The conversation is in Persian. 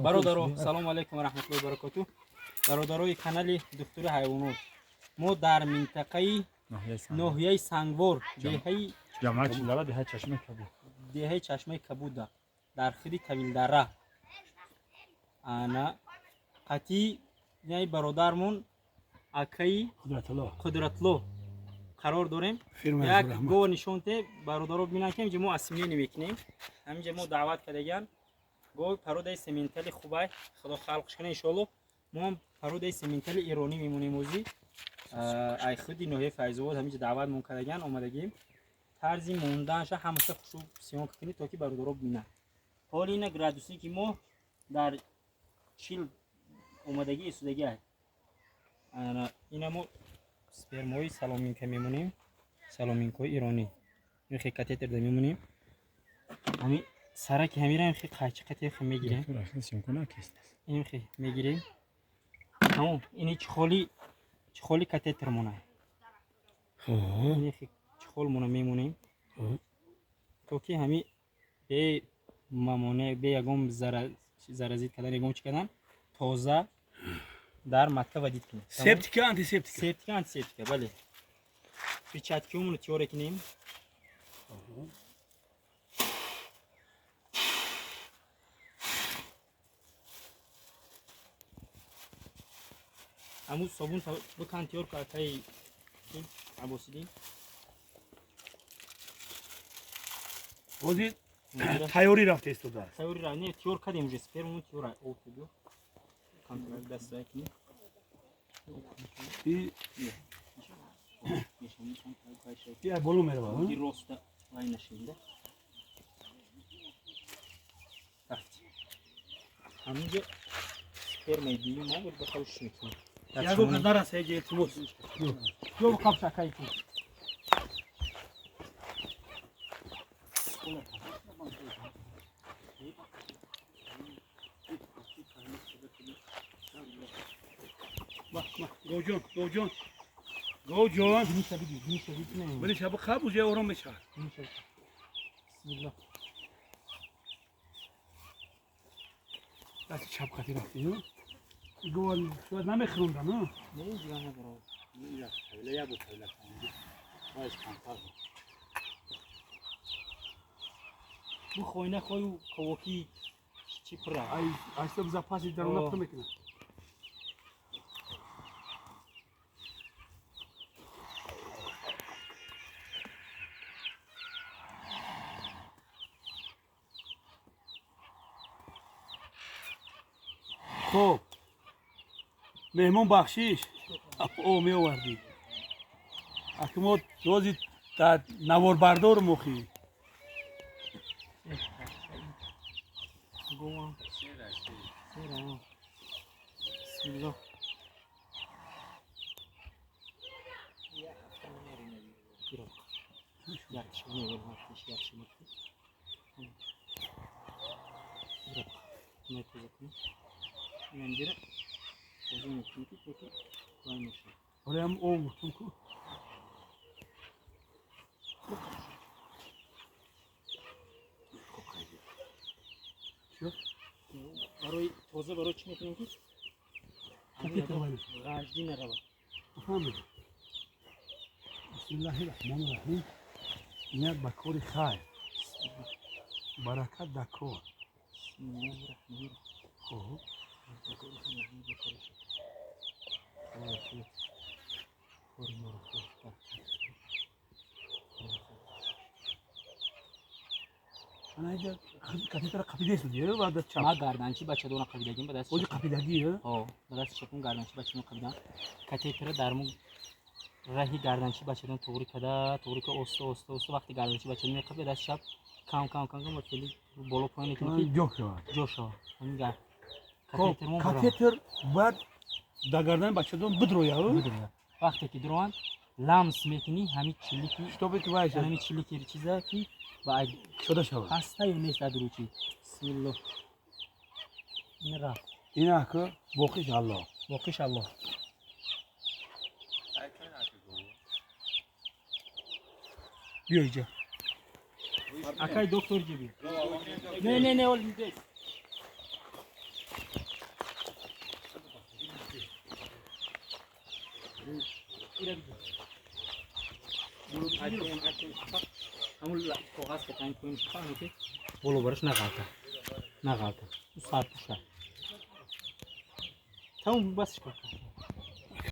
برادرو سلام علیکم و رحمت الله و برکاته. برادروی کانال دکتر حیوانات، ما در منطقه ناحیه سنگوار دهه چشمه کبود در خیلی طویل دره انا قطعی یعنی برادرمون اکای قدرتلو قرار داریم. یک گوه نشونته برادرو ببینن که اینجا ما اسمیه نمیکنیم. همینجا ما دعوت کردگان گوه پرودای سیمنتالی خوبه خدا خلقش کنه انشالله. ما هم پرودای سیمنتالی ایرانی میمونیم موزی ای خودی نوحه فیض‌آباد همینجا دعوت مون کردگان اومدگیم طرزی موندنش همسه خوب سیمان کنید تا که برادرو ببینن. حال این گرادوسی که ما در چیل اومدگی ایستادگی است. اینا ما سپرموی سالامین که میمونیم، سالامینکوی ایرانی میخوای کاتتر میمونیم. همین سرک همیشه میخوای قایچ کاتتر میگیریم. این میخوای میگیریم. تمام اینی چخالی کاتتر مونه. میخوای چخال مونه میمونیم. تو که همین به مامونه به یکم زرازیت کردن یکم چیکردن تازه در مطلع ودید کنیم. سپتیکا آنتی سپتیکا بله. پیچاتکیمون تیاره کنیم. همون صابون بکن تیار که تای عباسیدیم. وزید تیاری رفته است دار. تیاری را نه تیار کردیم جس فرمون تیار او کدو. کنترل دست کنیم. بیا بالو میره بالا. دی راست وای نشینده. همینجا فرمی دیگه ما بود بخورش میکنیم. یا گفت نرسه اگه تو جو بخواب شکایی کن. گو جون میشه بگی ولی شب خواب وجه آرام میشه. بسم الله. دست چپ خطی رفتی گوال شاید نمیخروندم نه دیگه نبرو. یا حوله یا بود حوله کنید باید کمتر بود بو خوینه خوی کواکی چی پره ای اصلا زپاسی در اون نفت میکنه خب مهمون بخشیش او می آوردی اکمو روزی در نوار بردار مخی گوام سیره بسم الله. یکش میگه هفتش یکش میگه میتوزه کنی اینجوری توزه میکنی که وای میشه آره هم او گفتم کو برای توزه برای چی میکنیم که راجی نروا فهمید بسم الله الرحمن الرحیم نیت بکوری خیر برکت دکور بسم الله الرحمن الرحیم خب من اینجا کاتتر قپیده است دیگه بعد چپ ما گردنچی بچه دونه قبیدگیم به دست اوج قپیدگیه ها به دست چپون گردنچی بچه دونه قبیدن کاتتر درمون راهی گردنچی بچه دونه توری کده توری که اوست وقتی گردنچی بچه دونه قبیده دست چپ کام متفلی بالا پایین کنی جوشا همین گرد کاتتر بعد در گردن بچه دون بدرویا وقتی که دروان لمس میکنی همین چلیکی شتوبت وایس همین چلیکی چیزا کی بعد شده شود خسته یا نیست دروچی بسم الله نرا اینا که باقیش الله بیا اینجا اکای دکتر جی بی نه اول میده همون کاغذ که تنگ کنیم خواهیم که بولو برش نغلطه او ساعت پوشه تمام بسش کن